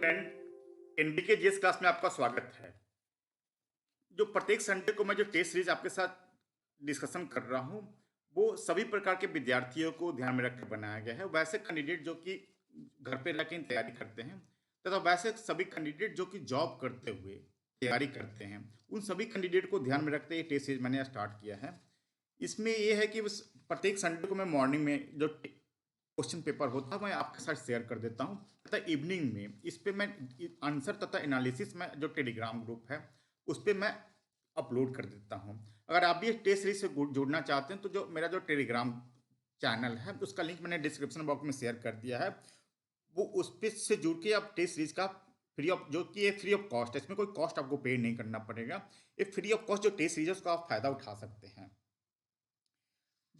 Friend, NBK GS class में आपका स्वागत है। जो प्रत्येक संडे को मैं जो टेस्ट सीरीज आपके साथ डिस्कशन कर रहा हूँ, वो सभी प्रकार के विद्यार्थियों को ध्यान में रखकर बनाया गया है। वैसे कैंडिडेट जो कि घर पे रह के तैयारी करते हैं, तथा वैसे सभी कैंडिडेट जो कि जॉब करते हुए तैयारी करते हैं, उन सभी कैंडिडेट को ध्यान में रखते हुए ये टेस्ट सीरीज मैंने स्टार्ट किया है। इसमें ये है कि बस प्रत्येक संडे को मैं मॉर्निंग में जो क्वेश्चन पेपर होता है मैं आपके साथ शेयर कर देता हूँ, तथा इवनिंग में इस पे मैं आंसर तथा एनालिसिस में जो टेलीग्राम ग्रुप है उस पे मैं अपलोड कर देता हूँ। अगर आप भी इस टेस्ट सीरीज से जुड़ना चाहते हैं तो जो मेरा जो टेलीग्राम चैनल है उसका लिंक मैंने डिस्क्रिप्शन बॉक्स में शेयर कर दिया है। वो उस पे से जुड़ के आप टेस्ट सीरीज का फ्री ऑफ, जो कि ये फ्री ऑफ कॉस्ट है, इसमें कोई कॉस्ट आपको पे नहीं करना पड़ेगा। ये फ्री ऑफ कॉस्ट जो टेस्ट सीरीज है उसका आप फायदा उठा सकते हैं।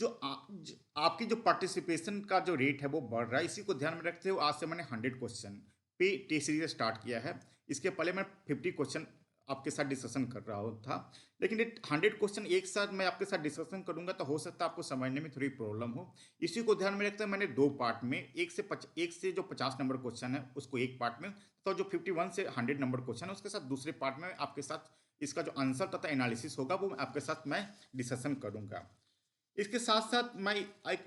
आपकी जो पार्टिसिपेशन का जो रेट है वो बढ़ रहा है, इसी को ध्यान में रखते हुए आज से मैंने 100 क्वेश्चन पे टेस्ट सीरीज स्टार्ट किया है। इसके पहले मैं 50 क्वेश्चन आपके साथ डिस्कशन कर रहा था, लेकिन ये 100 क्वेश्चन एक साथ मैं आपके साथ डिस्कशन करूंगा तो हो सकता है आपको समझने में थोड़ी प्रॉब्लम हो। इसी को ध्यान में रखते हुए मैंने दो पार्ट में एक से जो 50 नंबर क्वेश्चन है उसको एक पार्ट में, तो जो 51 से 100 नंबर क्वेश्चन है उसके साथ दूसरे पार्ट में आपके साथ इसका जो आंसर तथा एनालिसिस होगा वो आपके साथ मैं डिस्कशन करूंगा। इसके साथ साथ मैं एक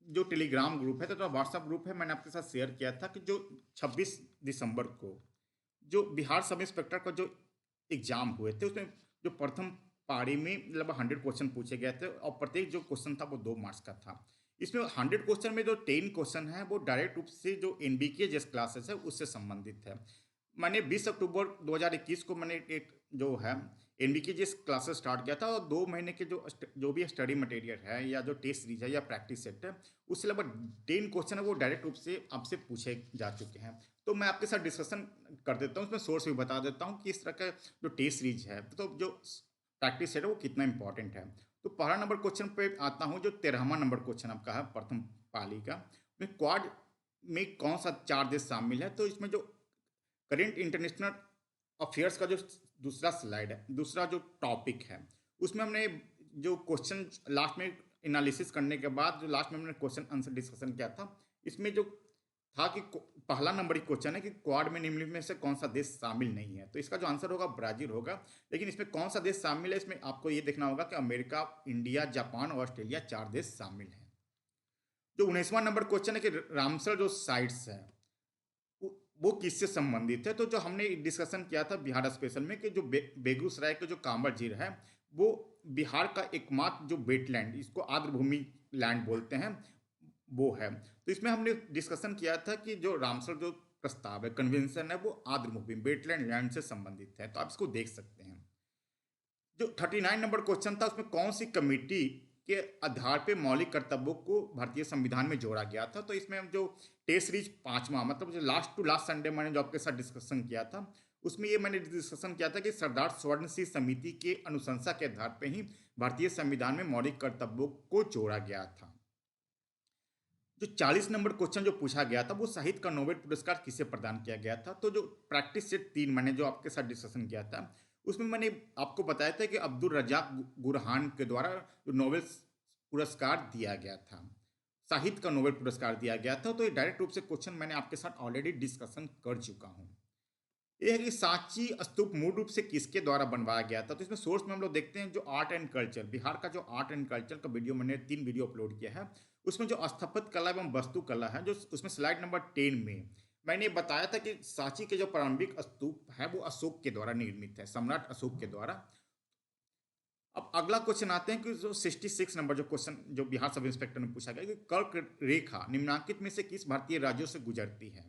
जो टेलीग्राम ग्रुप है तथा व्हाट्सएप ग्रुप है मैंने आपके साथ शेयर किया था कि जो 26 दिसंबर को जो बिहार सब इंस्पेक्टर का जो एग्जाम हुए थे उसमें जो प्रथम पारी में लगभग 100 क्वेश्चन पूछे गए थे और प्रत्येक जो क्वेश्चन था वो 2 मार्क्स का था। इसमें 100 क्वेश्चन में जो 10 क्वेश्चन है वो डायरेक्ट रूप से जो एनबीके जिस क्लासेस है उससे संबंधित है। मैंने 20 अक्टूबर 2021 को मैंने एक जो है एनबीके जिस क्लासेस स्टार्ट किया था, और 2 महीने के जो भी स्टडी मटेरियल है या जो टेस्ट सीरीज है या प्रैक्टिस सेट है उससे लगभग 10 क्वेश्चन है वो डायरेक्ट रूप से आपसे पूछे जा चुके हैं। तो मैं आपके साथ डिस्कशन कर देता हूँ, उसमें सोर्स भी बता देता हूँ कि इस तरह का जो टेस्ट सीरीज है तो जो प्रैक्टिस सेट है वो कितना इंपॉर्टेंट है। तो पहला नंबर क्वेश्चन पे आता हूँ, जो 13वां नंबर क्वेश्चन आपका है प्रथम पाली का, में क्वाड में कौन सा 4 देश शामिल है। तो इसमें जो करेंट इंटरनेशनल अफेयर्स का जो दूसरा स्लाइड है, दूसरा जो टॉपिक है, उसमें हमने जो क्वेश्चन लास्ट में एनालिसिस करने के बाद जो लास्ट में हमने क्वेश्चन आंसर डिस्कशन किया था, इसमें जो था कि पहला नंबर ही क्वेश्चन है कि क्वाड में निम्नलिखित में से कौन सा देश शामिल नहीं है। तो इसका जो आंसर होगा ब्राजील होगा। लेकिन इसमें कौन सा देश शामिल है, इसमें आपको ये देखना होगा कि अमेरिका, इंडिया, जापान और ऑस्ट्रेलिया 4 देश शामिल हैं। जो 19वां नंबर क्वेश्चन है कि रामसर जो साइट्स है वो किससे संबंधित है। तो जो हमने डिस्कशन किया था बिहार स्पेशल में कि जो बेगूसराय के जो कांवर झील है वो बिहार का एकमात्र जो वेटलैंड, इसको आर्द्रभूमि लैंड बोलते हैं, वो है। तो इसमें हमने डिस्कशन किया था कि जो रामसर जो प्रस्ताव है, कन्वेंशन है, वो आर्द्रभूमि वेटलैंड लैंड से संबंधित है। तो आप इसको देख सकते हैं। जो 39 नंबर क्वेश्चन था उसमें कौन सी कमेटी के आधार पे मौलिक कर्तव्यों को भारतीय संविधान में जोड़ा गया था। तो इसमें हम जो टेस्ट सीरीज 5वां, मतलब जो लास्ट टू लास्ट संडे मैंने जो आपके साथ डिस्कशन किया था उसमें ये मैंने डिस्कशन किया था कि सरदार स्वर्ण सिंह समिति के अनुशंसा के आधार पर ही भारतीय संविधान में मौलिक कर्तव्यों को जोड़ा गया था। जो 40 नंबर क्वेश्चन जो पूछा गया था वो साहित्य का नोबेल पुरस्कार किसे प्रदान किया गया था। तो जो प्रैक्टिस सेट 3 मैंने जो आपके साथ डिस्कशन किया था उसमें मैंने आपको बताया था कि अब्दुल रजाक गुरहान के द्वारा जो नोबेल पुरस्कार दिया गया था, साहित्य का नोबेल पुरस्कार दिया गया था। तो ये डायरेक्ट रूप से क्वेश्चन मैंने आपके साथ ऑलरेडी डिस्कशन कर चुका हूँ। ये है कि सांची स्तूप मूल रूप से किसके द्वारा बनवाया गया था। तो इसमें सोर्स में हम लोग देखते हैं जो आर्ट एंड कल्चर, बिहार का जो आर्ट एंड कल्चर का वीडियो मैंने 3 वीडियो अपलोड किया है, उसमें जो स्थापत्य कला एवं वास्तु कला है, जो उसमें स्लाइड नंबर 10 में मैंने बताया था कि सांची के जो प्रारंभिक स्तूप है वो अशोक के द्वारा निर्मित है, सम्राट अशोक के द्वारा। अब अगला क्वेश्चन आते हैं कि जो 66 नंबर जो क्वेश्चन जो बिहार सब इंस्पेक्टर में पूछा गया कि कर्क रेखा निम्नलिखित में से किस भारतीय राज्यों से गुजरती है।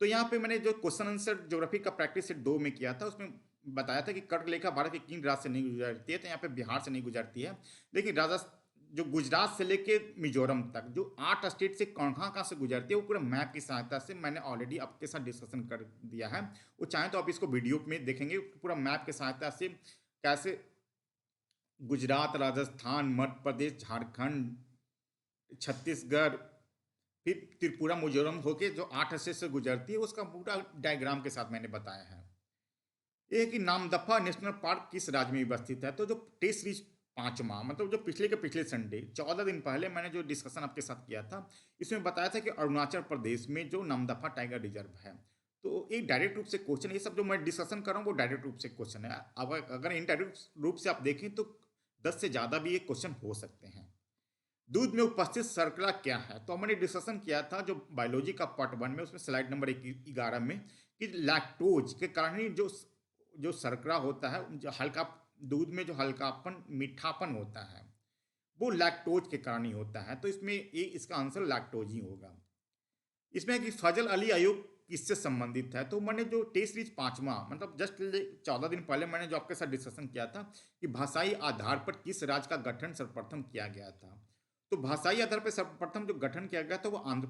तो यहाँ पे मैंने जो क्वेश्चन आंसर ज्योग्राफी का प्रैक्टिस सेट 2 में किया था उसमें बताया था कि कर्क रेखा भारत के किन राज्य से नहीं गुजरती है। तो यहाँ पे बिहार से नहीं गुजरती है, लेकिन राजस्थान जो गुजरात से लेके मिजोरम तक जो 8 स्टेट से कहाँ कहाँ से गुजरती है वो पूरा मैप की सहायता से मैंने ऑलरेडी आपके साथ डिस्कशन कर दिया है। वो चाहें तो आप इसको वीडियो में देखेंगे पूरा मैप की सहायता से कैसे गुजरात, राजस्थान, मध्य प्रदेश, झारखंड, छत्तीसगढ़, फिर त्रिपुरा, मिजोरम होके जो 8 हिस्से से गुजरती है उसका पूरा डायग्राम के साथ मैंने बताया है। ये कि नामदफा नेशनल पार्क किस राज्य में अवस्थित है। तो जो टेस्ट सीरीज 5वां, मतलब जो पिछले के पिछले संडे 14 दिन पहले मैंने जो डिस्कशन आपके साथ किया था इसमें बताया था कि अरुणाचल प्रदेश में जो नामदफा टाइगर रिजर्व है तो एक डायरेक्ट रूप से क्वेश्चन, ये सब जो मैं डिस्कशन कर रहा हूँ वो डायरेक्ट रूप से क्वेश्चन है। अब अगर इनडायरेक्ट रूप से आप देखें तो 10 से ज़्यादा भी ये क्वेश्चन हो सकते हैं। दूध में उपस्थित शर्करा क्या है? तो हमने डिस्कशन किया था जो बायोलॉजी का पार्ट 1 में, उसमें स्लाइड नंबर 11 में, कि लैक्टोज के कारण ही जो जो शर्करा होता है, जो हल्का दूध में जो हल्कापन मीठापन होता है, वो लैक्टोज के कारण ही होता है। तो इसमें ये इसका आंसर लैक्टोज ही होगा। इसमें है कि फजल अली आयोग किससे संबंधित है? तो मैंने जो टेस्ट सीरीज 5वां, मतलब जस्ट 14 दिन पहले मैंने जो आपके साथ डिस्कशन किया था कि भाषाई आधार पर किस राज्य का गठन सर्वप्रथम किया गया था। तो भाषाई आधार पर सर्वप्रथम जो गठन किया गया था वो आंध्र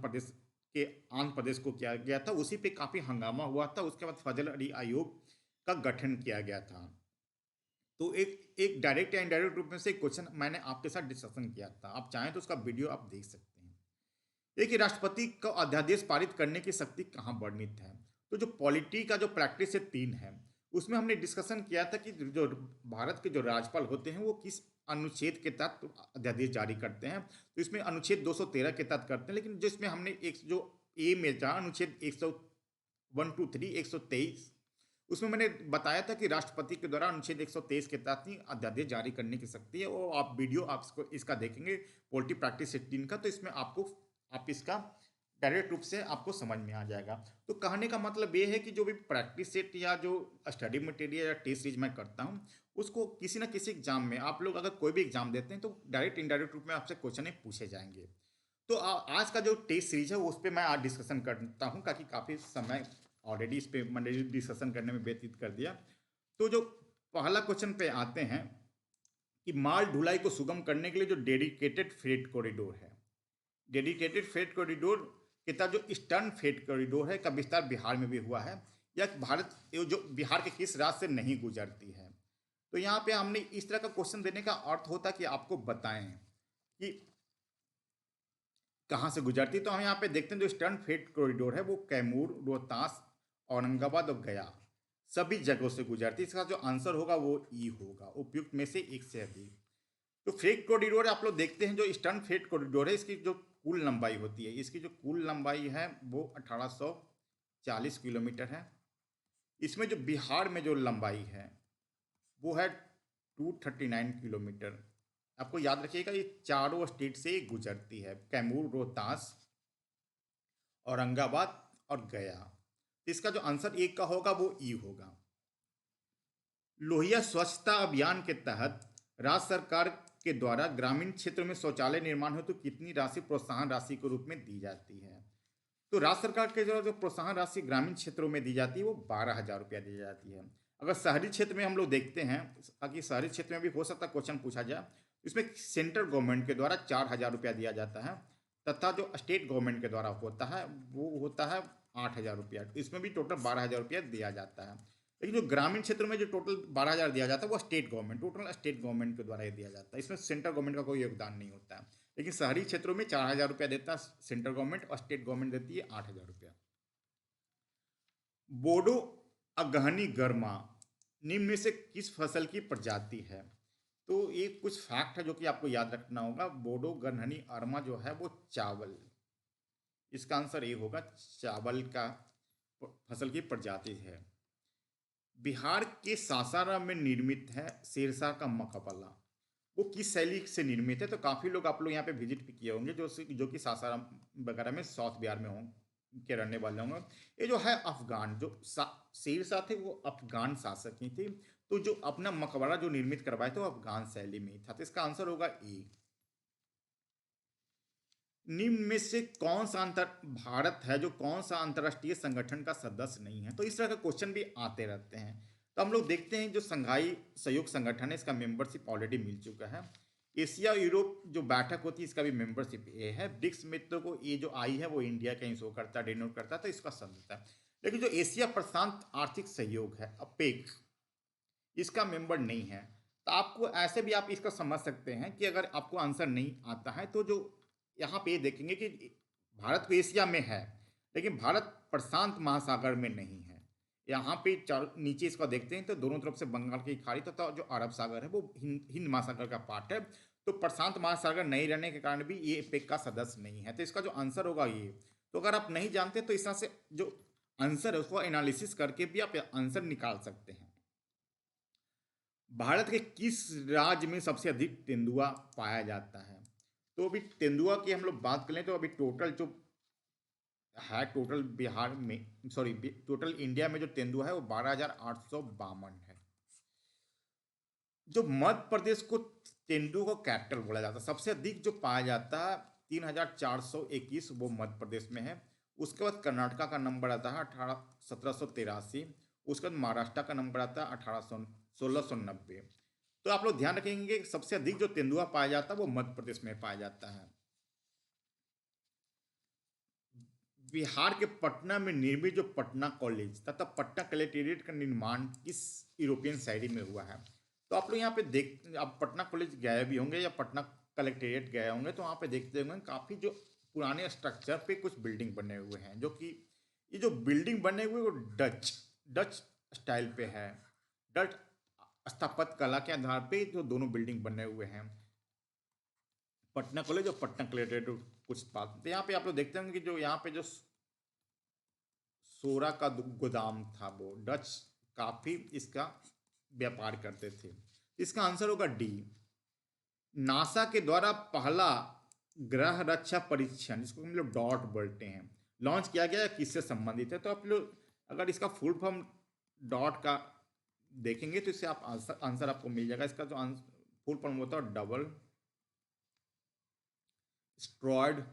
प्रदेश को किया गया था। उसी पे काफी हंगामा हुआ था। उसके बाद फजल अली आयोग का गठन किया गया था। तो एक एक डायरेक्ट या इनडायरेक्ट रूप में से क्वेश्चन मैंने आपके साथ डिस्कशन किया था। आप चाहें तो उसका वीडियो आप देख सकते हैं। देखिए, राष्ट्रपति का अध्यादेश पारित करने की शक्ति कहाँ वर्णित है? तो जो पॉलिटी का जो प्रैक्टिस है 3 है, उसमें हमने डिस्कशन किया था कि जो भारत के जो राज्यपाल होते हैं वो किस अनुच्छेद के तहत अध्यादेश जारी करते हैं। तो इसमें अनुच्छेद 213 के तहत करते हैं, लेकिन जिसमें हमने एक जो ए में था अनुच्छेद 123 123, उसमें मैंने बताया था कि राष्ट्रपति के द्वारा अनुच्छेद 123 के तहत ही अध्यादेश जारी करने की शक्ति है। और आप वीडियो आप इसका देखेंगे पॉलिटी प्रैक्टिस 18 का, तो इसमें आपको आप इसका डायरेक्ट रूप से आपको समझ में आ जाएगा। तो कहने का मतलब ये है कि जो भी प्रैक्टिस सेट या जो स्टडी मटेरियल या टेस्ट सीरीज मैं करता हूँ, उसको किसी ना किसी एग्जाम में आप लोग अगर कोई भी एग्जाम देते हैं तो डायरेक्ट इनडायरेक्ट रूप में आपसे क्वेश्चन पूछे जाएंगे। तो आज का जो टेस्ट सीरीज है उस पर मैं आज डिस्कशन करता हूँ, ताकि काफ़ी समय ऑलरेडी इस पर मैंने डिस्कशन करने में व्यतीत कर दिया। तो जो पहला क्वेश्चन पे आते हैं कि माल ढुलाई को सुगम करने के लिए जो डेडिकेटेड फ्रेट कॉरिडोर है, डेडिकेटेड फ्रेट कॉरिडोर के तहत जो ईस्टर्न फ्रेट कॉरिडोर है का विस्तार बिहार में भी हुआ है, या भारत जो बिहार के किस राज्य से नहीं गुजरती है? तो यहाँ पे हमने इस तरह का क्वेश्चन देने का अर्थ होता कि आपको बताएं कि कहाँ से गुजरती। तो हम यहाँ पे देखते हैं जो ईस्टर्न फ्रेट कॉरिडोर है वो कैमूर, रोहतास, औरंगाबाद और गया सभी जगहों से गुजरती है। इसका जो आंसर होगा वो ई होगा, उपयुक्त में से एक से अधिक। तो फ्रेट कॉरिडोर आप लोग देखते हैं जो ईस्टर्न फ्रेट कॉरिडोर है, इसकी जो कुल लंबाई होती है, इसकी जो कुल लंबाई है वो 1840 किलोमीटर है। इसमें जो बिहार में जो लंबाई है वो है 239 किलोमीटर। आपको याद रखिएगा ये चारों स्टेट से गुजरती है, कैमूर, रोहतास, औरंगाबाद और गया। तो इसका जो आंसर एक का होगा वो ई होगा। लोहिया स्वच्छता अभियान के तहत राज्य सरकार के द्वारा ग्रामीण क्षेत्रों में शौचालय निर्माण हेतु कितनी राशि प्रोत्साहन राशि के रूप में दी जाती है? तो राज्य सरकार के द्वारा जो प्रोत्साहन राशि ग्रामीण क्षेत्रों में दी जाती है वो 12,000 रुपया दी जाती है। अगर शहरी क्षेत्र में हम लोग देखते हैं, ताकि शहरी क्षेत्र में भी हो सकता है क्वेश्चन पूछा जाए, इसमें सेंट्रल गवर्नमेंट के द्वारा 4,000 रुपया दिया जाता है, तथा जो स्टेट गवर्नमेंट के द्वारा होता है वो होता है 8,000 रुपया। इसमें भी टोटल 12,000 रुपया दिया जाता है। लेकिन जो ग्रामीण क्षेत्रों में जो टोटल 12,000 दिया जाता है वो state government, total state government के द्वारा ये दिया जाता है। इसमें सेंट्रल गवर्नमेंट का कोई योगदान नहीं होता है। लेकिन शहरी क्षेत्रों में 4,000 रुपया देता है सेंट्रल गवर्नमेंट और स्टेट गवर्नमेंट देती है 8,000 रुपया। बोडो अगहनी गर्मा निम्न में से किस फसल की प्रजाति है? तो ये कुछ फैक्ट है जो कि आपको याद रखना होगा। बोडो गनहनी अरमा जो है वो चावल, इसका आंसर ये होगा, चावल का फसल की प्रजाति है। बिहार के सासाराम में निर्मित है शेरशाह का मकबरा, वो किस शैली से निर्मित है? तो काफ़ी लोग आप लोग यहाँ पे विजिट भी किए होंगे जो कि सासाराम वगैरह में साउथ बिहार में हों के रहने वाले होंगे। ये जो है अफगान, जो शेरशाह थे वो अफगान शासक ही थे। तो जो अपना मकबरा जो निर्मित करवाए थे वो अफगान शैली में ही था। तो इसका आंसर होगा ए। निम्न में से कौन सा भारत है जो कौन सा अंतरराष्ट्रीय संगठन का सदस्य नहीं है? तो इस तरह का क्वेश्चन भी आते रहते हैं। तो हम लोग देखते हैं जो संघाई सहयोग संगठन है इसका मेंबरशिप ऑलरेडी मिल चुका है। एशिया यूरोप जो बैठक होती है इसका भी मेंबरशिप ए है। ब्रिक्स मित्रों को ये जो आई है वो इंडिया का ही शो करता है, डिनोट करता है, तो इसका सदस्य है। लेकिन जो एशिया प्रशांत आर्थिक सहयोग है अपेक, इसका मेंबर नहीं है। तो आपको ऐसे भी आप इसका समझ सकते हैं कि अगर आपको आंसर नहीं आता है तो जो यहाँ पे देखेंगे कि भारत तो एशिया में है लेकिन भारत प्रशांत महासागर में नहीं है। यहाँ पे नीचे इसको देखते हैं तो दोनों तरफ से बंगाल की खाड़ी तथा तो जो अरब सागर है वो हिंद महासागर का पार्ट है। तो प्रशांत महासागर नहीं रहने के कारण भी ये एपेक का सदस्य नहीं है। तो इसका जो आंसर होगा ये। तो अगर आप नहीं जानते तो इस तरह से जो आंसर है उसको एनालिसिस करके भी आप आंसर निकाल सकते हैं। भारत के किस राज्य में सबसे अधिक तेंदुआ पाया जाता है? तो अभी तेंदुआ की हम लोग बात करें तो अभी टोटल जो है, टोटल बिहार में, सॉरी, टोटल इंडिया में जो तेंदुआ है वो 12,852 है। जो मध्य प्रदेश को तेंदुआ का कैपिटल बोला जाता है, सबसे अधिक जो पाया जाता है 3,421, वो मध्य प्रदेश में है। उसके बाद कर्नाटका का नंबर आता है 1783। उसके बाद महाराष्ट्र का नंबर आता है 1690। तो आप लोग ध्यान रखेंगे कि सबसे अधिक जो तेंदुआ पाया जाता है वो मध्य प्रदेश में पाया जाता है। बिहार के पटना में निर्मित जो पटना कॉलेज तथा पटना कलेक्ट्रेट का निर्माण किस यूरोपियन शैली में हुआ है? तो आप लोग यहाँ पे देख, आप पटना कॉलेज गए भी होंगे या पटना कलेक्ट्रेट गए होंगे तो वहाँ पे देखते होंगे काफ़ी जो पुराने स्ट्रक्चर पे कुछ बिल्डिंग बने हुए हैं, जो कि ये जो बिल्डिंग बने हुए वो डच डच स्टाइल पे है। डच स्थापत्य कला के आधार पे जो दोनों बिल्डिंग बने हुए हैं, पटना कॉलेज और पटना कलेक्ट्रेट, कुछ बात तो यहाँ पे आप लोग देखते होंगे कि जो यहाँ पे जो सोरा का गोदाम था वो डच काफी इसका व्यापार करते थे। इसका आंसर होगा डी। नासा के द्वारा पहला ग्रह रक्षा परीक्षण, जिसको हम लोग डॉट बोलते हैं, लॉन्च किया गया, किससे संबंधित है? तो आप लोग अगर इसका फुल फॉर्म डॉट का देखेंगे तो इससे आप आंसर आपको मिल जाएगा। इसका जो फुल फॉर्म होता है डबल स्ट्रॉयड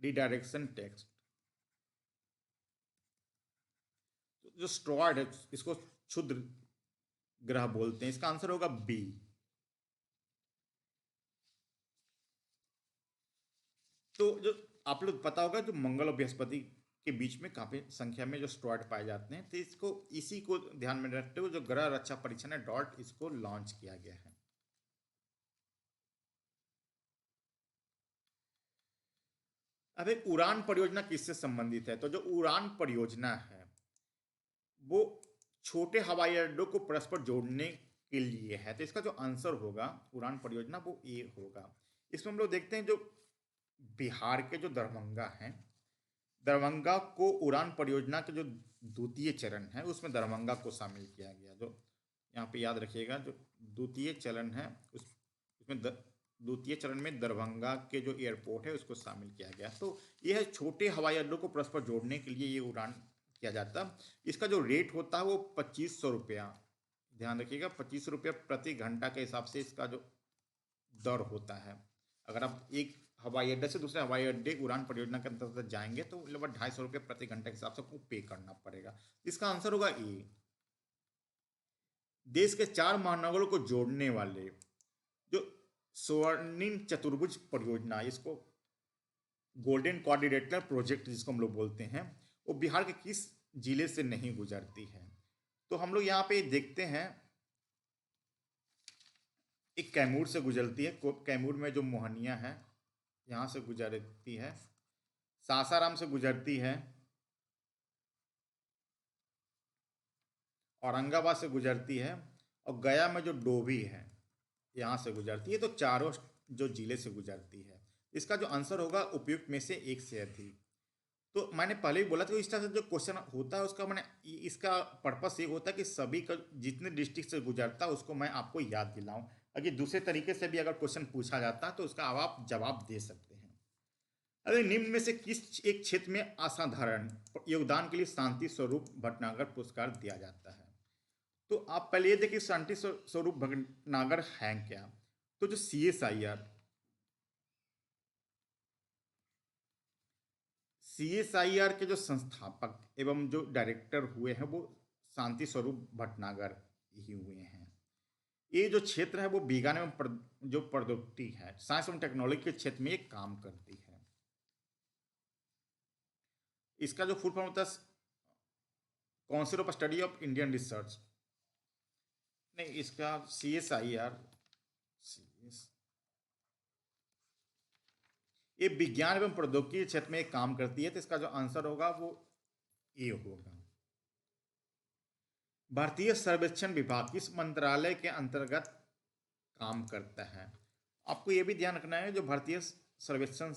रिडायरेक्शन टेक्स्ट। जो स्ट्रॉयड है इसको क्षुद्र ग्रह बोलते हैं। इसका आंसर होगा बी। तो जो आप लोग पता होगा जो मंगल और बृहस्पति के बीच में काफी संख्या में जो स्ट्रॉयड पाए जाते हैं, तो इसको इसी को ध्यान में रखते हुए जो ग्रह रक्षा परीक्षण है डॉट, इसको लॉन्च किया गया है। अब एक उड़ान परियोजना किससे संबंधित है? तो जो उड़ान परियोजना है वो छोटे हवाई अड्डों को परस्पर जोड़ने के लिए है। तो इसका जो आंसर होगा उड़ान परियोजना वो ए होगा। इसमें हम लोग देखते हैं जो बिहार के जो दरभंगा है, दरभंगा को उड़ान परियोजना के जो द्वितीय चरण है उसमें दरभंगा को शामिल किया गया। जो यहाँ पे याद रखिएगा, जो द्वितीय चरण है उसमें द्वितीय चरण में दरभंगा के जो एयरपोर्ट है उसको शामिल किया गया। तो यह छोटे हवाई अड्डों को परस्पर जोड़ने के लिए ये उड़ान किया जाता। इसका जो रेट होता है वो 2500 रुपया, ध्यान रखिएगा, 2500 रुपया प्रति घंटा के हिसाब से इसका जो दर होता है। अगर आप एक हवाई अड्डे से दूसरे हवाई अड्डे उड़ान परियोजना के अंतर्गत जाएंगे तो लगभग 250 रुपये प्रति घंटे के हिसाब से आपको पे करना पड़ेगा। इसका आंसर होगा ए। देश के 4 महानगरों को जोड़ने वाले जो स्वर्णिम चतुर्भुज परियोजना, इसको गोल्डन क्वाड्रिलेटरल प्रोजेक्ट जिसको हम लोग बोलते हैं, वो बिहार के किस जिले से नहीं गुजरती है? तो हम लोग यहाँ पे देखते हैं एक कैमूर से गुजरती है। कैमूर में जो मोहनिया है यहाँ से गुजरती है, सासाराम से गुजरती है, औरंगाबाद से गुजरती है, और गया में जो डोभी है यहाँ से गुजरती है। तो चारों जो जिले से गुजरती है। इसका जो आंसर होगा उपयुक्त में से एक से अधिक। तो मैंने पहले भी बोला था, इस तरह से जो क्वेश्चन होता है उसका मैंने इसका पर्पस ये होता है कि सभी का जितने डिस्ट्रिक्ट से गुजरता है उसको मैं आपको याद दिलाऊं। अगर दूसरे तरीके से भी अगर क्वेश्चन पूछा जाता है तो उसका आप जवाब दे सकते हैं। अगर निम्न में से किस एक क्षेत्र में असाधारण योगदान के लिए शांति स्वरूप भटनागर पुरस्कार दिया जाता है? तो आप पहले ये देखिए शांति स्वरूप भटनागर है क्या? तो जो सीएसआईआर के जो संस्थापक एवं जो डायरेक्टर हुए हैं वो शांति स्वरूप भटनागर ही हुए हैं। ये जो क्षेत्र है वो विज्ञान एवं जो प्रौद्योगिकी है, साइंस एवं टेक्नोलॉजी के क्षेत्र में ये काम करती है। इसका जो फुल फॉर्म होता है council of study of Indian research, नहीं, इसका सीएसआईआर, ये विज्ञान एवं प्रौद्योगिकी क्षेत्र में काम करती है। तो इसका जो आंसर होगा वो ए होगा। भारतीय सर्वेक्षण विभाग किस मंत्रालय के अंतर्गत काम करता है? आपको ये भी ध्यान रखना है जो भारतीय सर्वेक्षण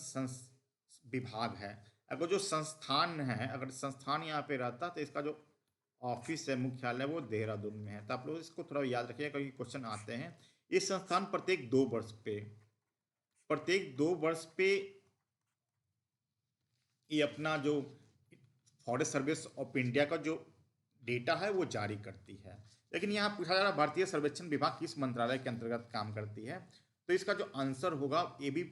विभाग है अगर जो संस्थान है, अगर संस्थान यहाँ पे रहता तो इसका जो ऑफिस है, मुख्यालय, वो देहरादून में है। तो आप लोग इसको थोड़ा याद रखिएगा, कई क्वेश्चन आते हैं। ये संस्थान प्रत्येक 2 वर्ष पे ये अपना जो फॉरेस्ट सर्विस ऑफ इंडिया का जो डेटा है वो जारी करती है। लेकिन यहाँ पूछा जा रहा है भारतीय सर्वेक्षण विभाग किस मंत्रालय के अंतर्गत काम करती है, तो इसका जो आंसर होगा ये भी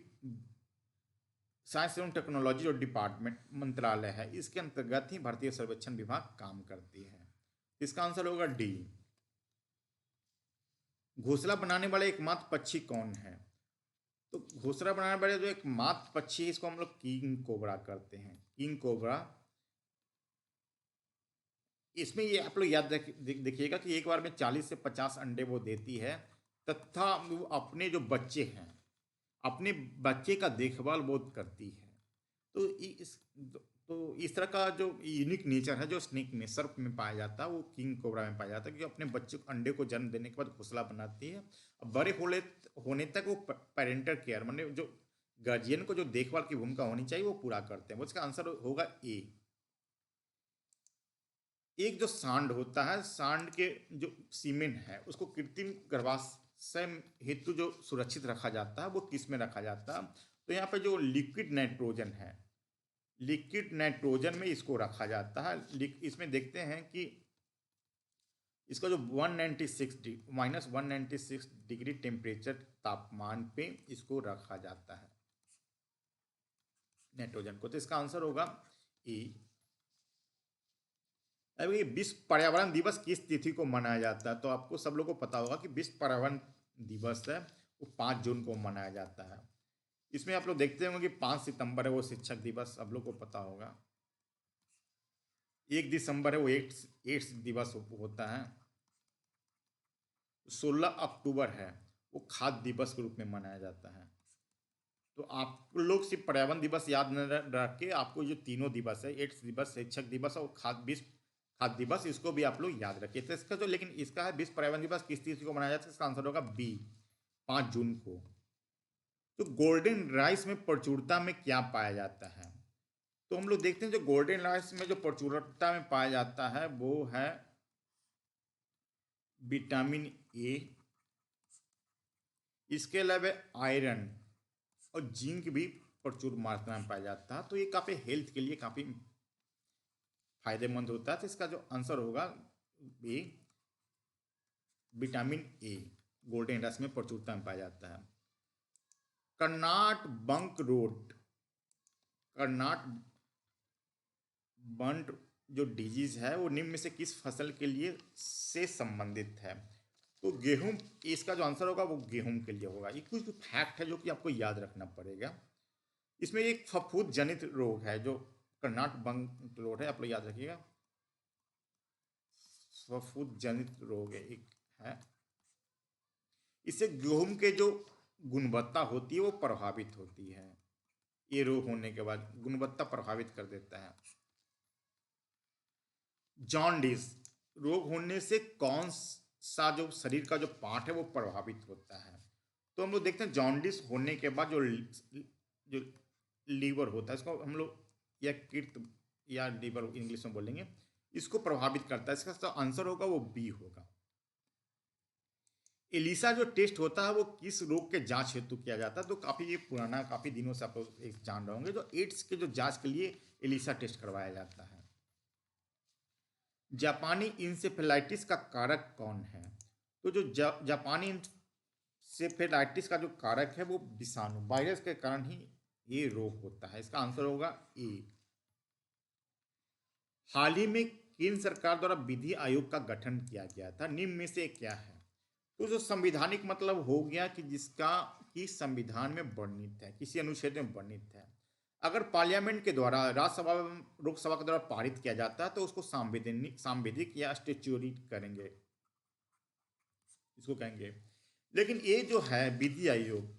साइंस एवं टेक्नोलॉजी जो डिपार्टमेंट मंत्रालय है इसके अंतर्गत ही भारतीय सर्वेक्षण विभाग काम करती है। इसका आंसर होगा डी। घोंसला बनाने वाले एकमात्र पक्षी कौन है? तो घोंसला बनाने वाले जो एकमात्र पक्षी है इसको हम लोग किंग कोबरा करते हैं, किंग कोबरा। इसमें ये आप लोग याद देखिएगा कि एक बार में 40 से 50 अंडे वो देती है, तथा वो अपने जो बच्चे हैं, अपने बच्चे का देखभाल बहुत करती है। तो इस तरह का जो यूनिक नेचर है जो स्नेक में, सर्प में पाया जाता है, वो किंग कोबरा में पाया जाता है, कि अपने बच्चे को, अंडे को जन्म देने के बाद घोंसला बनाती है। बड़े होने तक वो पेरेंटल केयर, माने जो गार्जियन को जो देखभाल की भूमिका होनी चाहिए वो पूरा करते हैं। उसका आंसर होगा ए। एक जो सांड होता है, सांड के जो सीमेन है उसको कृत्रिम गर्भाशय हेतु जो सुरक्षित रखा जाता है वो किस में रखा जाता है? तो यहाँ पे जो लिक्विड नाइट्रोजन है, लिक्विड नाइट्रोजन में इसको रखा जाता है। इसमें देखते हैं कि इसका जो -196 डिग्री टेम्परेचर तापमान पे इसको रखा जाता है नाइट्रोजन को। तो इसका आंसर होगा ए। अभी विश्व पर्यावरण दिवस किस तिथि को मनाया जाता है? तो आपको सब लोगों को पता होगा कि विश्व पर्यावरण दिवस है वो 5 जून को मनाया जाता है। इसमें आप लोग देखते होंगे कि 5 सितंबर है वो शिक्षक दिवस, आप लोग को पता होगा। 1 दिसंबर है वो एड्स दिवस होता है। 16 अक्टूबर है वो खाद्य दिवस के रूप में मनाया जाता है। तो आप लोग सिर्फ पर्यावरण दिवस याद न रख के आपको जो तीनों दिवस है, एड्स दिवस, शिक्षक दिवस और विश्व खाद्य दिवस, इसको भी आप लोग याद रखिए। तो इसका जो, लेकिन इसका है विश्व पर्यावरण दिवस किस तिथि को मनाया जाता है? इसका आंसर होगा बी, 5 जून को। तो गोल्डन राइस में प्रचुरता में क्या पाया जाता है? तो हम लोग देखते हैं जो गोल्डन राइस में जो प्रचुरता में पाया जाता है वो है विटामिन ए, इसके अलावा आयरन और जिंक भी प्रचुर मात्रा में पाया जाता है। तो ये काफ़ी हेल्थ के लिए काफ़ी फायदेमंद होता है। तो इसका जो आंसर होगा ए, विटामिन ए गोल्डन राइस में प्रचुरता में पाया जाता है। कर्नाट बंक रोड, कर्नाट बंट जो डिजीज है वो निम्न में से किस फसल के लिए से संबंधित है? तो गेहूं, इसका जो आंसर होगा वो गेहूं के लिए होगा। ये कुछ फैक्ट है जो कि आपको याद रखना पड़ेगा। इसमें एक फफूंद जनित रोग है जो कर्नाट बंक रोग है, आप लोग याद रखिएगा। फफूंद जनित रोग है एक है, इससे गेहूं के जो गुणवत्ता होती है वो प्रभावित होती है। ये रोग होने के बाद गुणवत्ता प्रभावित कर देता है। जॉन्डिस रोग होने से कौन सा जो शरीर का जो पार्ट है वो प्रभावित होता है? तो हम लोग देखते हैं जॉन्डिस होने के बाद जो लीवर होता है, इसको हम लोग या किट या लीवर इंग्लिश में बोलेंगे, इसको प्रभावित करता है। इसका आंसर होगा वो बी होगा। एलिसा जो टेस्ट होता है वो किस रोग के जांच हेतु किया जाता है? तो काफ़ी ये पुराना, काफ़ी दिनों से आप लोग जान रहे होंगे, जो एड्स के जो जांच के लिए एलिसा टेस्ट करवाया जाता है। जापानी इंसेफेलाइटिस का कारक कौन है? तो जो जापानी इंसेफेलाइटिस का जो कारक है वो विषाणु, वायरस के कारण ही ये रोग होता है। इसका आंसर होगा ए। हाल ही में केंद्र सरकार द्वारा विधि आयोग का गठन किया गया था, निम्न में से क्या है? तो जो संविधानिक मतलब हो गया कि जिसका कि संविधान में वर्णित है, किसी अनुच्छेद में वर्णित है। अगर पार्लियामेंट के द्वारा, राज्यसभा लोकसभा के द्वारा पारित किया जाता है तो उसको सांविधिक या स्टेच्यूटरी करेंगे, इसको कहेंगे। लेकिन ये जो है विधि आयोग,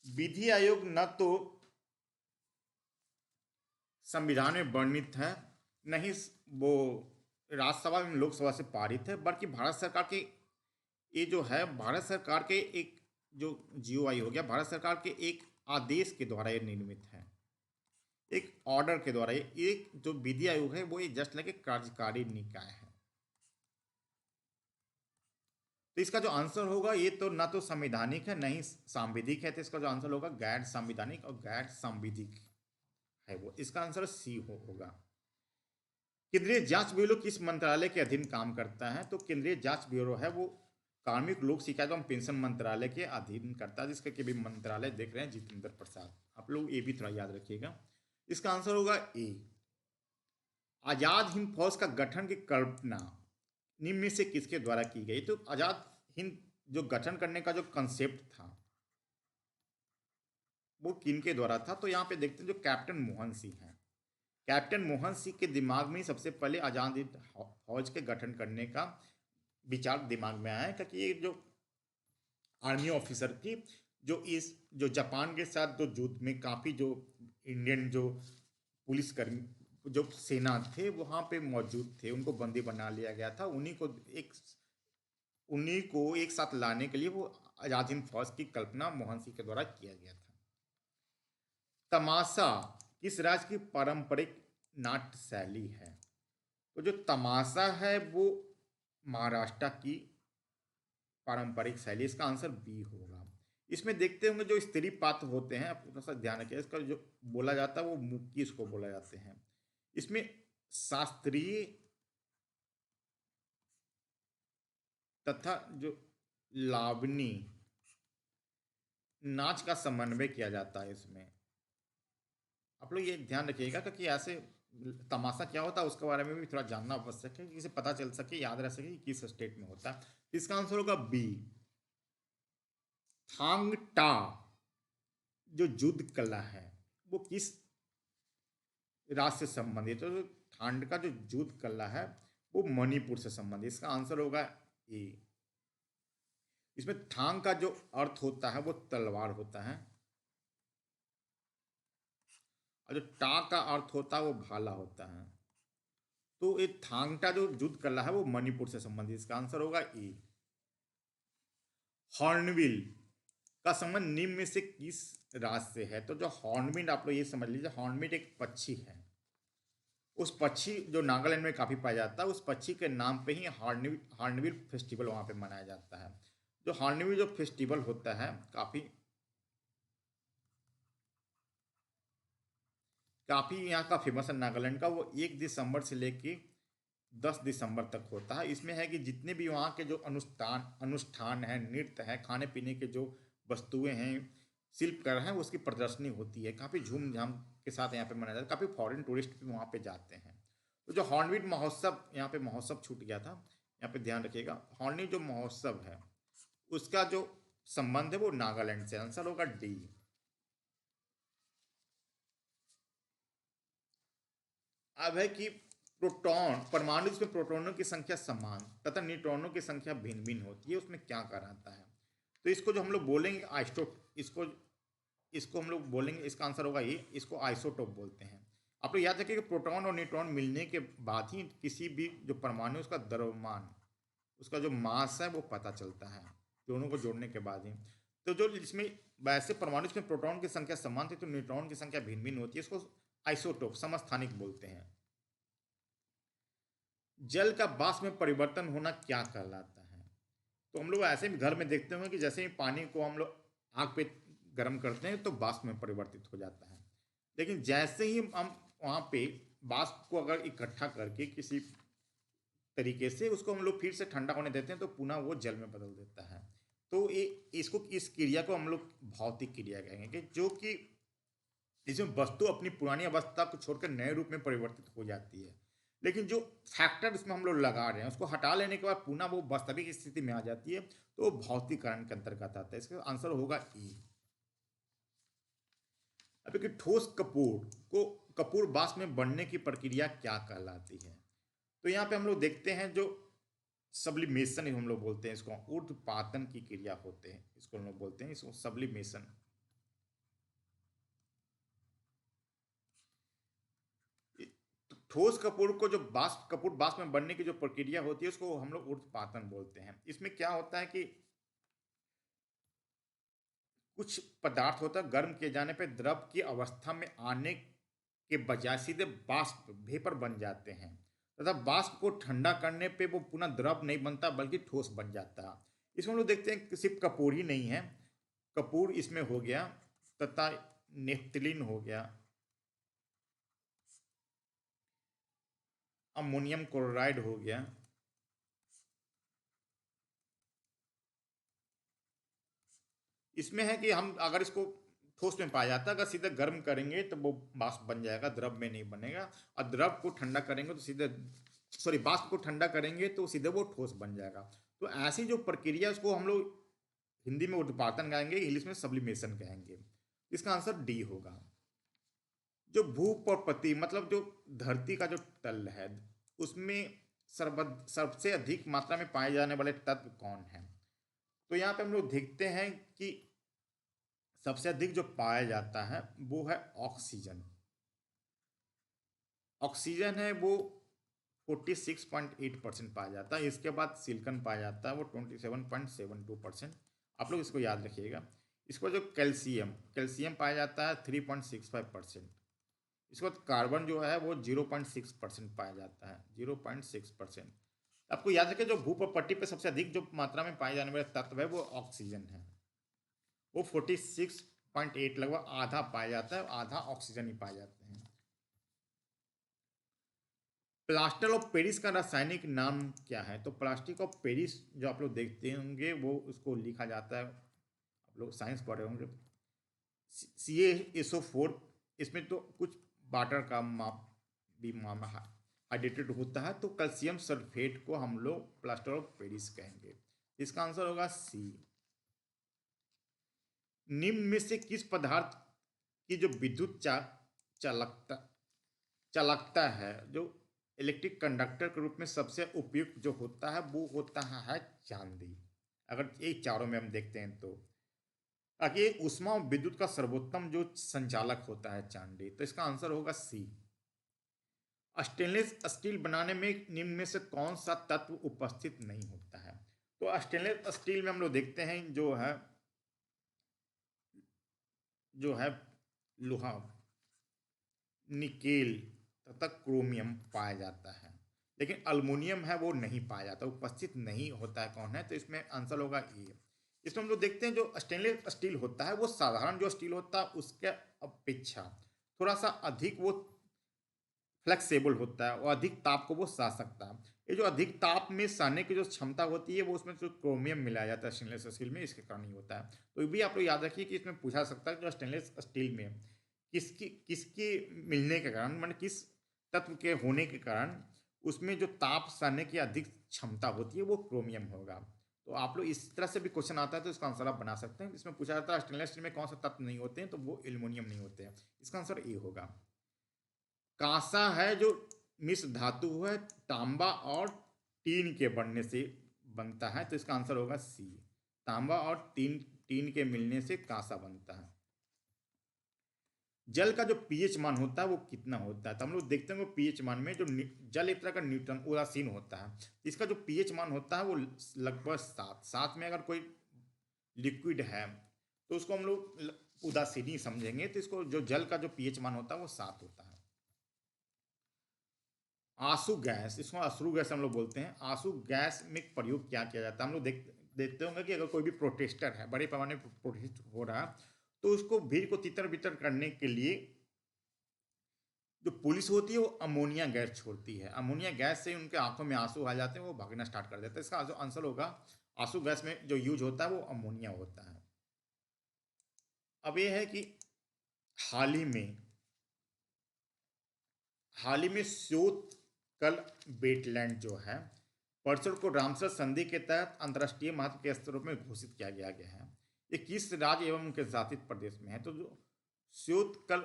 विधि आयोग न तो संविधान में वर्णित है, नहीं वो राज्यसभा में लोकसभा से पारित है, बल्कि भारत सरकार के, ये जो है भारत सरकार के एक जो जीओआई हो गया, भारत सरकार के एक आदेश के द्वारा ये निर्मित है, एक ऑर्डर के द्वारा। ये एक जो विधि आयोग है वो ये जस्ट लाइक एक कार्यकारी निकाय है। तो इसका जो आंसर होगा ये तो ना तो संवैधानिक है ना ही सांविधिक है, तो इसका जो आंसर होगा गैर संवैधानिक और गैर संविधिक है वो। इसका आंसर सी होगा। केंद्रीय जांच ब्यूरो किस मंत्रालय के अधीन काम करता है? तो केंद्रीय जांच ब्यूरो है वो कार्मिक लोक शिकायत एवं पेंशन मंत्रालय के अधीन करता है, जिसका के भी मंत्रालय देख रहे हैं जितेंद्र प्रसाद। आप लोग ये भी थोड़ा याद रखिएगा। इसका आंसर होगा ए। आजाद हिंद फौज का गठन की कल्पना निम्न में से किसके द्वारा की गई? तो आजाद हिंद जो गठन करने का जो कंसेप्ट था वो किन के द्वारा था? तो यहाँ पे देखते हैं जो कैप्टन मोहन सिंह हैं। कैप्टन मोहन सिंह के दिमाग में सबसे पहले आजाद हिंद फौज के गठन करने का विचार दिमाग में आया, क्योंकि ये जो आर्मी ऑफिसर थी जो जापान के साथ जो युद्ध में काफ़ी जो इंडियन जो पुलिस कर्मी जो सेना थे वहाँ पे मौजूद थे, उनको बंदी बना लिया गया था। उन्हीं को एक साथ लाने के लिए वो आजाद हिंद फौज की कल्पना मोहन सिंह के द्वारा किया गया था। तमाशा किस राज्य की पारंपरिक नाट्य शैली है? तो जो तमाशा है वो महाराष्ट्र की पारंपरिक शैली। इसका आंसर बी होगा। इसमें देखते होंगे जो स्त्री पात्र होते हैं, आप थोड़ा सा ध्यान रखिए, इसका जो बोला जाता है वो मुक्की इसको बोला जाते हैं। इसमें शास्त्रीय तथा जो लावनी नाच का समन्वय किया जाता है। इसमें आप लोग ये ध्यान रखिएगा क्योंकि ऐसे तमाशा क्या होता है उसके बारे में भी थोड़ा जानना आवश्यक है, कि इसे पता चल सके, याद रह सके कि किस स्टेट में होता है। इसका आंसर होगा बी। थांग टा जो युद्ध कला है वो किस राज्य से संबंधित है? तो थांग का जो युद्ध कला है वो मणिपुर से संबंधित। इसका आंसर होगा ए। इसमें थांग का जो अर्थ होता है वो तलवार होता है, और जो टा का अर्थ होता है वो भाला होता है। तो ये थांगटा जो युद्ध कला है वो मणिपुर से संबंधित। इसका आंसर होगा ए। हॉर्नबिल का संबंध निम्न में से किस राज्य से है? तो जो हॉर्नबिल आप लोग ये समझ लीजिए, हॉर्नबिल एक पक्षी है। उस पक्षी जो नागालैंड में काफी पाया जाता है, उस पक्षी के नाम पे ही हॉर्नबिल फेस्टिवल वहां पे मनाया जाता है। जो हॉर्नबिल जो फेस्टिवल होता है काफी यहाँ का फेमस है नागालैंड का। वो 1 दिसंबर से लेके 10 दिसंबर तक होता है। इसमें है कि जितने भी वहाँ के जो अनुष्ठान है, नृत्य है, खाने पीने के जो वस्तुएं हैं, शिल्पकला है, उसकी प्रदर्शनी होती है। काफ़ी झूमझाम के साथ यहाँ पे मनाया जाता है। काफ़ी फॉरेन टूरिस्ट भी वहाँ पे जाते हैं। तो जो हॉर्नबिल महोत्सव, यहाँ पे महोत्सव छूट गया था, यहाँ पे ध्यान रखिएगा। हॉर्नबिल जो महोत्सव है उसका जो संबंध है वो नागालैंड से। आंसर होगा डी। अब है कि प्रोटॉन परमाणु में प्रोटॉनों की संख्या समान तथा न्यूट्रॉनों की संख्या भिन्न भिन्न होती है, उसमें क्या कहलाता है? तो इसको जो हम लोग बोलेंगे इसको इसको हम लोग बोलेंगे, इसका आंसर होगा ये, इसको आइसोटोप बोलते हैं। आप लोग याद रखिए कि प्रोटॉन और न्यूट्रॉन मिलने के बाद ही किसी भी जो परमाणु उसका द्रव्यमान, उसका जो मास है वो पता चलता है, दोनों को जोड़ने के बाद ही। तो जो इसमें वैसे परमाणु में प्रोटॉन की संख्या समान थी तो न्यूट्रॉन की संख्या भिन्न भिन्न होती है, इसको आइसोटोप समस्थानिक बोलते हैं। जल का वाष्प में परिवर्तन होना क्या कहलाता है? तो हम लोग ऐसे भी घर में देखते होंगे कि जैसे ही पानी को हम लोग आग पे गर्म करते हैं तो वाष्प में परिवर्तित हो जाता है। लेकिन जैसे ही हम वहाँ पे वाष्प को अगर इकट्ठा करके किसी तरीके से उसको हम लोग फिर से ठंडा होने देते हैं तो पुनः वो जल में बदल देता है। तो ये इस क्रिया को हम लोग भौतिक क्रिया कहेंगे, कि जो कि इसमें वस्तु अपनी पुरानी अवस्था को छोड़कर नए रूप में परिवर्तित हो जाती है। लेकिन जो फैक्टर इसमें हम लोग लगा रहे हैं उसको हटा लेने के बाद पुनः वो वास्तविक स्थिति में आ जाती है, तो वो भौतिकरण के अंतर्गत आता है। इसका आंसर होगा ई। अब कि ठोस कपूर वाष्प में बनने की प्रक्रिया क्या कहलाती है? तो यहाँ पे हम लोग देखते हैं जो सब्लिमेशन हम लोग बोलते हैं, इसको ऊर्ध्वपातन की क्रिया होते हैं, इसको हम लोग बोलते हैं इसको सब्लिमेशन। ठोस कपूर को जो कपूर वाष्प में बनने की जो प्रक्रिया होती है उसको हम लोग ऊर्ध्वपातन बोलते हैं। इसमें क्या होता है कि कुछ पदार्थ होता है गर्म किए जाने पे द्रव की अवस्था में आने के बजाय सीधे वाष्प वेपर बन जाते हैं, तथा वाष्प को ठंडा करने पे वो पुनः द्रव नहीं बनता बल्कि ठोस बन जाता है। इसमें हम लोग देखते हैं कि सिर्फ कपूर ही नहीं है, कपूर इसमें हो गया, तथा नेफ्थलीन हो गया, अमोनियम क्लोराइड हो गया। इसमें है कि हम अगर इसको ठोस में पाया जाता है, अगर सीधे गर्म करेंगे तो वो वाष्प बन जाएगा, द्रव में नहीं बनेगा। और द्रव को ठंडा करेंगे तो सीधे, सॉरी, वाष्प को ठंडा करेंगे तो सीधे वो ठोस बन जाएगा। तो ऐसी जो प्रक्रिया, उसको हम लोग हिंदी में ऊर्ध्वपातन कहेंगे, इंग्लिश में सब्लिमेशन कहेंगे। इसका आंसर डी होगा। जो भूप और पति मतलब जो धरती का जो तल है, उसमें सबसे अधिक मात्रा में पाए जाने वाले तत्व कौन है? तो यहाँ पे हम लोग देखते हैं कि सबसे अधिक जो पाया जाता है वो है ऑक्सीजन। ऑक्सीजन है वो 46.8% पाया जाता है। इसके बाद सिलिकॉन पाया जाता है, वो 27.72%। आप लोग इसको याद रखिएगा। इसके बाद जो कैल्शियम कैल्शियम पाया जाता है 3.65%। इसके बाद कार्बन जो है वो 0.6% पाया जाता है, 0.6%। आपको याद रखें, जो भूपट्टी पे सबसे अधिक जो मात्रा में पाए जाने वाले तत्व है वो ऑक्सीजन है। वो 46.8, लगभग आधा पाया जाता है, आधा ऑक्सीजन ही पाए जाते हैं। प्लास्टर ऑफ पेरिस का रासायनिक नाम क्या है? तो प्लास्टिक ऑफ पेरिस जो आप लोग देखते होंगे वो उसको लिखा जाता है, आप लोग साइंस पढ़े होंगे, CaSO4। इसमें तो कुछ वाटर का माप भी हाइड्रेटेड होता है, तो कैल्शियम सल्फेट को हम लोग प्लास्टर ऑफ पेरिस कहेंगे। इसका आंसर होगा सी। निम्न में से किस पदार्थ की जो विद्युत चालकता चालकता है, जो इलेक्ट्रिक कंडक्टर के रूप में सबसे उपयुक्त जो होता है वो होता है चांदी। अगर ये चारों में हम देखते हैं तो आगे ऊष्मा और विद्युत का सर्वोत्तम जो संचालक होता है चांदी, तो इसका आंसर होगा सी। स्टेनलेस स्टील बनाने में निम्न में से कौन सा तत्व उपस्थित नहीं होता है? तो स्टेनलेस स्टील में हम लोग देखते हैं जो है लोहा, निकेल तथा क्रोमियम पाया जाता है, लेकिन अल्मुनियम है वो नहीं पाया जाता, उपस्थित नहीं होता है। कौन है? तो इसमें आंसर होगा ए। इसमें हम लोग देखते हैं जो स्टेनलेस स्टील होता है वो साधारण जो स्टील होता है उसके अपेक्षा थोड़ा सा अधिक वो फ्लेक्सिबल होता है और अधिक ताप को वो सह सकता है। ये जो अधिक ताप में सहने की जो क्षमता होती है वो उसमें जो क्रोमियम मिलाया जाता है स्टेनलेस स्टील में, इसके कारण ही होता है। तो ये भी आप लोग याद रखिए कि इसमें पूछा सकता है जो स्टेनलेस स्टील में किसकी किसके मिलने के कारण, मतलब किस तत्व के होने के कारण उसमें जो ताप सहने की अधिक क्षमता होती है वो क्रोमियम होगा। तो आप लोग इस तरह से भी क्वेश्चन आता है तो इसका आंसर आप बना सकते हैं। इसमें पूछा जाता है स्टेनलेस स्टील में कौन सा तत्व नहीं होते हैं, तो वो एल्युमिनियम नहीं होते हैं। इसका आंसर ए होगा। कांसा है जो मिश्र धातु है, तांबा और टीन के बनने से बनता है, तो इसका आंसर होगा सी। तांबा और टीन टीन के मिलने से कांसा बनता है। जल का जो पीएच मान होता है वो कितना होता है? तो हम लोग देखते हैं पीएच मान में जो जल एक तरह का न्यूट्रन उदासीन होता है, इसका जो पीएच मान होता है वो लगभग 7 में अगर कोई लिक्विड है तो उसको हम लोग उदासीन ही समझेंगे, तो इसको जो जल का जो पीएच मान होता है वो 7 होता है। आंसू गैस, इसको अश्रु गैस हम लोग बोलते हैं। आंसू गैस में प्रयोग क्या किया जाता है? हम लोग देखते होंगे कि अगर कोई भी प्रोटेस्टर है, बड़े पैमाने पर प्रोटेस्ट हो रहा है, तो उसको भीड़ को तितर बितर करने के लिए जो पुलिस होती है वो अमोनिया गैस छोड़ती है। अमोनिया गैस से उनके आंखों में आंसू आ जाते हैं, वो भागना स्टार्ट कर देते हैं। इसका जो आंसर होगा आंसू गैस में जो यूज होता है वो अमोनिया होता है। अब ये है कि हाल ही में हाल ही में स्योत-कल वेटलैंड जो है परिसर को रामसर संधि के तहत अंतर्राष्ट्रीय महत्व के स्तरों में घोषित किया गया है। ये किस राज्य एवं उनके शासित प्रदेश में है? तो जो स्योत-कल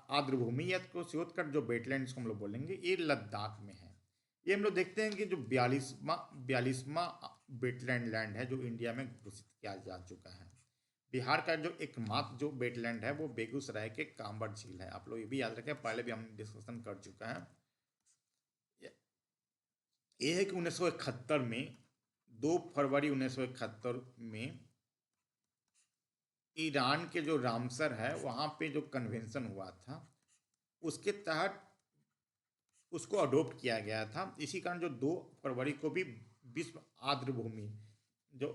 आर्द्रभूमि या तो स्योत-कल जो वेटलैंड इसको हम लोग बोलेंगे, ये लद्दाख में है। ये हम लोग देखते हैं कि जो 42वां वेटलैंड लैंड है जो इंडिया में घोषित किया जा चुका है। बिहार का जो एकमात्र जो वेटलैंड है वो बेगूसराय के कांबर झील है। आप लोग ये भी याद रखें, पहले भी हम डिस्कशन कर चुका है। ये है कि 1971 में 2 फरवरी 1971 में ईरान के जो रामसर है वहाँ पे जो कन्वेंशन हुआ था उसके तहत उसको अडोप्ट किया गया था। इसी कारण जो 2 फरवरी को भी विश्व आर्द्र भूमि जो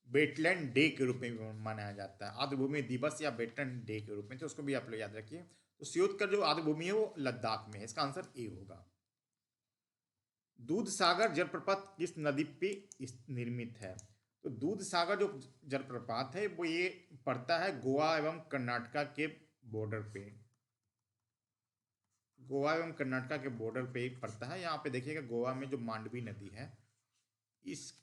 वेटलैंड डे के रूप में भी मनाया जाता है, आर्द्र भूमि दिवस या वेटलैंड डे के रूप में, तो उसको भी आप लोग याद रखिए। तो सियोत का जो आर्द्र भूमि है वो लद्दाख में है, इसका आंसर ए होगा। दूध सागर जलप्रपात किस नदी पे निर्मित है? तो दूध सागर जो जलप्रपात है वो ये पड़ता है गोवा एवं कर्नाटका के बॉर्डर पे। गोवा एवं कर्नाटका के बॉर्डर पे ही पड़ता है। यहाँ पे देखिएगा गोवा में जो मांडवी नदी है, इस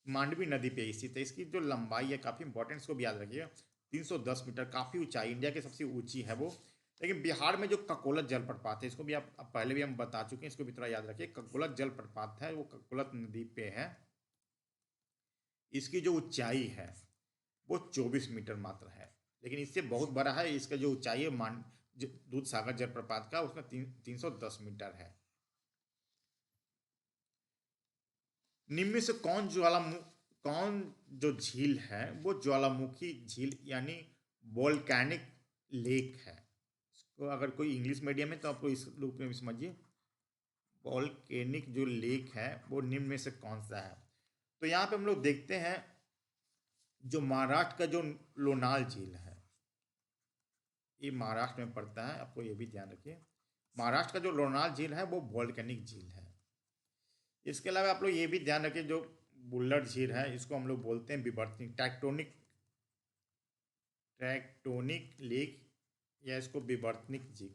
मांडवी नदी पे स्थित है। इसकी जो लंबाई है काफ़ी इंपॉर्टेंट, इसको भी याद रखिएगा, 310 मीटर, काफ़ी ऊंचाई, इंडिया की सबसे ऊंची है वो। लेकिन बिहार में जो ककोलत जलप्रपात है, इसको भी आप पहले भी हम बता चुके हैं, इसको भी थोड़ा याद रखिए। ककोलत जलप्रपात है वो ककोलत नदी पे है। इसकी जो ऊंचाई है वो 24 मीटर मात्र है, लेकिन इससे बहुत बड़ा है। इसका जो ऊंचाई है दूध सागर जलप्रपात का, उसमें 310 मीटर है। निम्न में से कौन जो झील है वो ज्वालामुखी झील यानी वोल्केनिक लेक है? इसको अगर कोई इंग्लिश मीडियम है तो आपको इस रूप में भी समझिए, वोल्केनिक जो लेक है वो निम्न में से कौन सा है? तो यहाँ पे हम लोग देखते हैं जो महाराष्ट्र का जो लोनाल झील है, ये महाराष्ट्र में पड़ता है, आपको ये भी ध्यान रखिए। महाराष्ट्र का जो लोनाल झील है वो वोल्केनिक झील है। इसके अलावा आप लोग ये भी ध्यान रखिए, जो बुल्लर झील है इसको हम लोग बोलते हैं विवर्तनिक ट्रैक्टोनिक लेक, या इसको विवर्तनिक झील,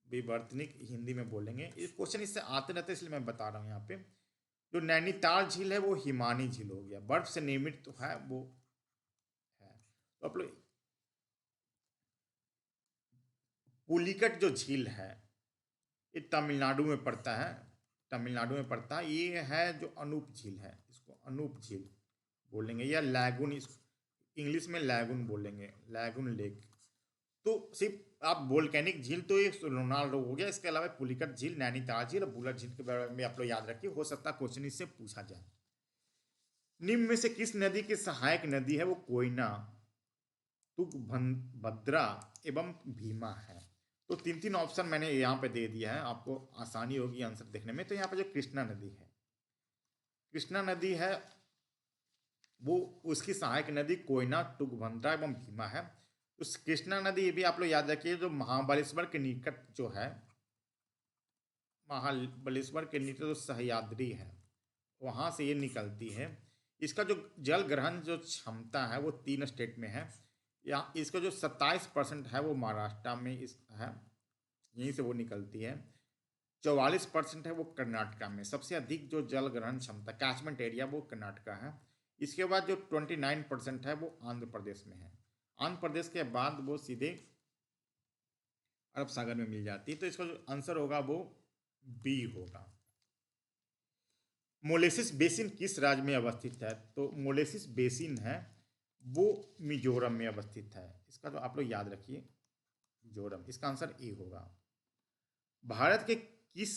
विवर्तनिक हिंदी में बोलेंगे। इस क्वेश्चन इससे आते रहते हैं, इसलिए मैं बता रहा हूँ। यहाँ पे जो नैनीताल झील है वो हिमानी झील हो गया, बर्फ से निर्मित तो है वो है। तो आप लोग पुलिकट जो झील है ये तमिलनाडु में पड़ता है, तमिलनाडु में पड़ता है। ये है जो अनूप झील है, इसको अनूप झील बोलेंगे, या लैगून, इस इंग्लिश में लैगून बोलेंगे, लैगून लेक। तो सिर्फ आप वोल्केनिक झील तो ये लोनाल हो गया, इसके अलावा पुलिकट झील, नैनीताल झील और बुलर झील के बारे में आप लोग याद रखिए, हो सकता है क्वेश्चन इससे पूछा जाए। निम्न में से किस नदी की सहायक नदी है वो कोयना, तुंगभद्रा एवं भीमा है? तो 3 ऑप्शन मैंने यहाँ पे दे दिया है, आपको आसानी होगी आंसर देखने में। तो यहाँ पे जो कृष्णा नदी है, कृष्णा नदी है वो, उसकी सहायक नदी कोयना, तुंगभद्रा एवं भीमा है। उस कृष्णा नदी ये भी आप लोग याद रखिए, जो महाबलेश्वर के निकट जो है, महाबलेश्वर के निकट जो सह्याद्री है वहाँ से ये निकलती है। इसका जो जल ग्रहण जो क्षमता है वो 3 स्टेट में है। या इसका जो 27% है वो महाराष्ट्र में इस है, यहीं से वो निकलती है। 44% है वो कर्नाटका में, सबसे अधिक जो जल ग्रहण क्षमता कैचमेंट एरिया वो कर्नाटका है। इसके बाद जो 29% है वो आंध्र प्रदेश में है। आंध्र प्रदेश के बाद वो सीधे अरब सागर में मिल जाती है। तो इसका जो आंसर होगा वो बी होगा। मोलेसिस बेसिन किस राज्य में अवस्थित है? तो मोलेसिस बेसिन है वो मिजोरम में अवस्थित है। इसका तो आप लोग याद रखिए, मिजोरम, इसका आंसर ए होगा। भारत के किस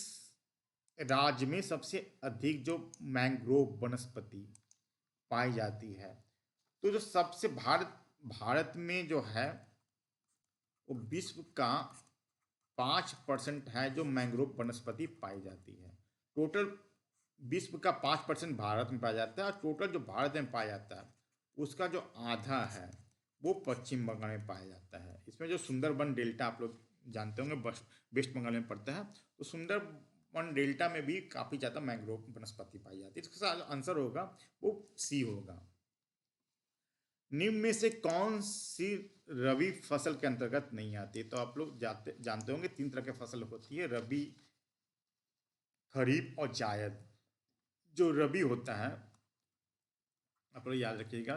राज्य में सबसे अधिक जो मैंग्रोव वनस्पति पाई जाती है? तो जो सबसे भारत में जो है वो विश्व का 5% है जो मैंग्रोव वनस्पति पाई जाती है। टोटल विश्व का 5% भारत में पाया जाता है, और टोटल जो भारत में पाया जाता है उसका जो आधा है वो पश्चिम बंगाल में पाया जाता है। इसमें जो सुंदरबन डेल्टा आप लोग जानते होंगे वेस्ट बंगाल में पड़ता है, तो सुंदरबन डेल्टा में भी काफ़ी ज़्यादा मैंग्रोव वनस्पति पाई जाती है। इसका आंसर होगा वो सी होगा। निम्न में से कौन सी रबी फसल के अंतर्गत नहीं आती? तो आप लोग जानते होंगे 3 तरह की फसल होती है, रबी, खरीफ और जायद। जो रबी होता है आप लोग याद रखिएगा,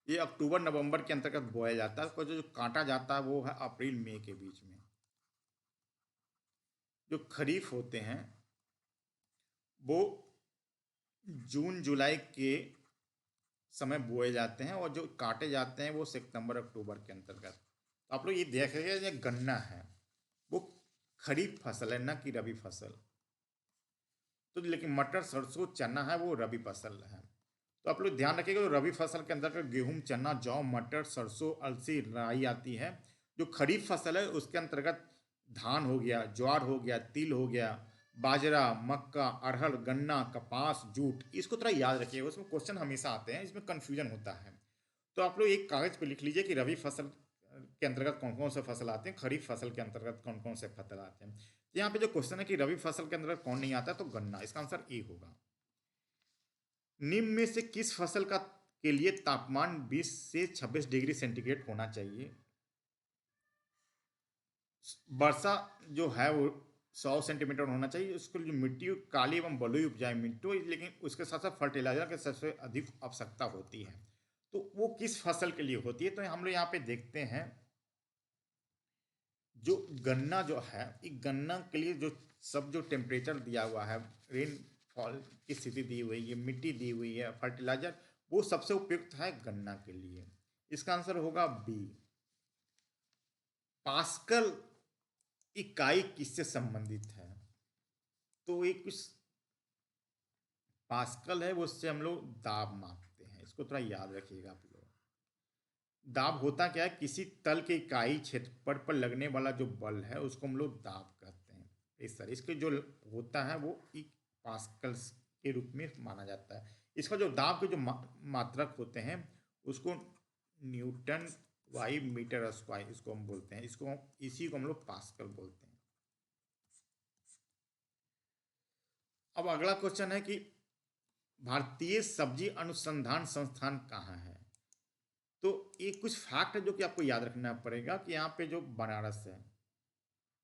ये अक्टूबर नवंबर के अंतर्गत बोया जाता है। उसको जो काटा जाता है वो है अप्रैल मई के बीच में। जो खरीफ होते हैं वो जून जुलाई के समय बोए जाते हैं, और जो काटे जाते हैं वो सितंबर अक्टूबर के अंतर्गत। तो आप लोग ये देख रहे हैं, ये गन्ना है वो खरीफ फसल है, ना कि रबी फसल। तो लेकिन मटर, सरसों, चना है वो रबी फसल है। तो आप लोग ध्यान रखिएगा, तो रबी फसल के अंतर्गत गेहूं, चना, जौ, मटर, सरसों, अलसी, राई आती है। जो खरीफ फसल है उसके अंतर्गत धान हो गया, ज्वार हो गया, तिल हो गया, बाजरा, मक्का, अरहर, गन्ना, कपास, जूट। इसको थोड़ा याद रखिएगा, उसमें क्वेश्चन हमेशा आते हैं, इसमें कन्फ्यूजन होता है। तो आप लोग एक कागज पे लिख लीजिए कि रबी फसल के अंतर्गत कौन कौन से फसल आते हैं, खरीफ फसल के अंतर्गत कौन कौन से फसल आते हैं। तो यहाँ पे जो क्वेश्चन है कि रबी फसल के अंतर्गत कौन नहीं आता, तो गन्ना, इसका आंसर ए होगा। निम्न में से किस फसल का के लिए तापमान 20 से 26 डिग्री सेंटीग्रेड होना चाहिए? वर्षा जो है वो 100 सेंटीमीटर होना चाहिए। उसको जो मिट्टी काली एवं बलुई उपजाऊ मिट्टी हो, लेकिन उसके साथ साथ फर्टिलाइजर की सबसे अधिक आवश्यकता होती है। तो वो किस फसल के लिए होती है? तो हम लोग यहाँ पे देखते हैं, जो गन्ना जो है, एक गन्ना के लिए जो सब जो टेम्परेचर दिया हुआ है, रेन फॉल की स्थिति दी हुई है, मिट्टी दी हुई है, फर्टिलाइजर, वो सबसे उपयुक्त है गन्ना के लिए। इसका आंसर होगा बी। पास्कल इकाई किससे संबंधित है? तो एक कुछ पास्कल है, वो उससे हम लोग दाब मापते हैं, इसको थोड़ा याद रखिएगा आप लोग। दाब होता क्या है, किसी तल के इकाई क्षेत्रफल पर लगने वाला जो बल है उसको हम लोग दाब कहते हैं। इस तरह इसके जो होता है वो एक पास्कल के रूप में माना जाता है। इसका जो दाब के जो मात्रक होते हैं उसको न्यूटन वाई मीटर स्क्वायर इसको हम बोलते हैं, इसको इसी को हम लोग पास्कल बोलते हैं। अब अगला क्वेश्चन है कि भारतीय सब्जी अनुसंधान संस्थान कहाँ है? तो ये कुछ फैक्ट है जो कि आपको याद रखना पड़ेगा कि यहाँ पे जो बनारस है,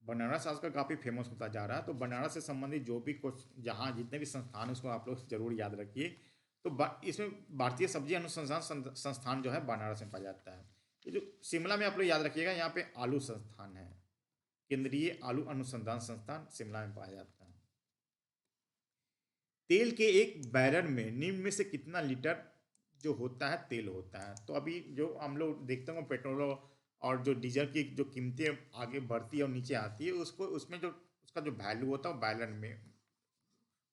बनारस आजकल काफ़ी फेमस होता जा रहा है। तो बनारस से संबंधित जो भी कुछ जहाँ जितने भी संस्थान है उसको आप लोग जरूर याद रखिए। तो इसमें भारतीय सब्जी अनुसंधान संस्थान जो है बनारस में पाया जाता है। ये जो शिमला में आप लोग याद रखिएगा, यहाँ पे आलू संस्थान है, केंद्रीय आलू अनुसंधान संस्थान शिमला में पाया जाता है। तेल के एक बैरल में निम्न में से कितना लीटर जो होता है तेल होता है? तो अभी जो हम लोग देखते हैं पेट्रोल और जो डीजल की जो कीमतें आगे बढ़ती है और नीचे आती है, उसको उसमें जो उसका जो वैल्यू होता है वो बैरल में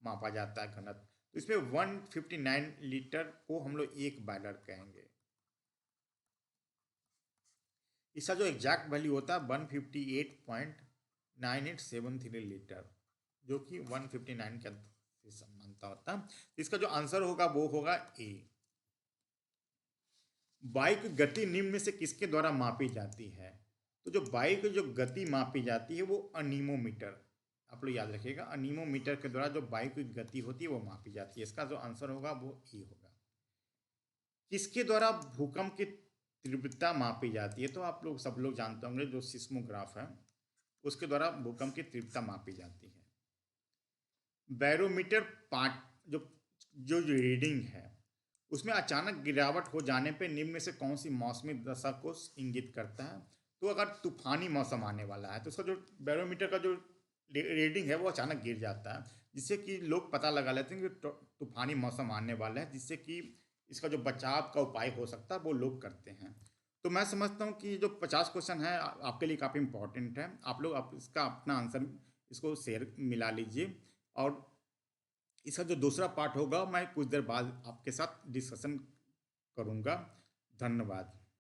मापा जाता है, घनत्व। तो इसमें 159 लीटर को हम लोग एक बैरल कहेंगे। इसका जो एग्जैक्ट वैल्यू होता है 158.9873 लीटर, जो कि 159 के समानता होता है। इसका जो आंसर होगा वो होगा ए। वायु की गति निम्न में से किसके द्वारा मापी जाती है? तो जो वायु की जो गति मापी जाती है वो अनीमोमीटर, आप लोग याद रखिएगा, अनीमोमीटर के द्वारा जो वायु की गति होती है वो मापी जाती है। इसका जो आंसर होगा वो ए होगा। किसके द्वारा भूकंप की तीव्रता मापी जाती है? तो आप लोग सब लोग जानते होंगे, जो सिस्मोग्राफ है उसके द्वारा भूकंप की तीव्रता मापी जाती है। बैरोमीटर पार्ट जो जो रीडिंग है उसमें अचानक गिरावट हो जाने पर निम्न में से कौन सी मौसमी दशा को इंगित करता है? तो अगर तूफानी मौसम आने वाला है तो उसका जो बैरोमीटर का जो रीडिंग है वो अचानक गिर जाता है, जिससे कि लोग पता लगा लेते हैं कि तूफानी मौसम आने वाला है, जिससे कि इसका जो बचाव का उपाय हो सकता है वो लोग करते हैं। तो मैं समझता हूँ कि जो 50 क्वेश्चन है आपके लिए काफ़ी इंपॉर्टेंट है। आप लोग इसका अपना आंसर इसको शेयर मिला लीजिए, और इसका जो दूसरा पार्ट होगा मैं कुछ देर बाद आपके साथ डिस्कशन करूँगा। धन्यवाद।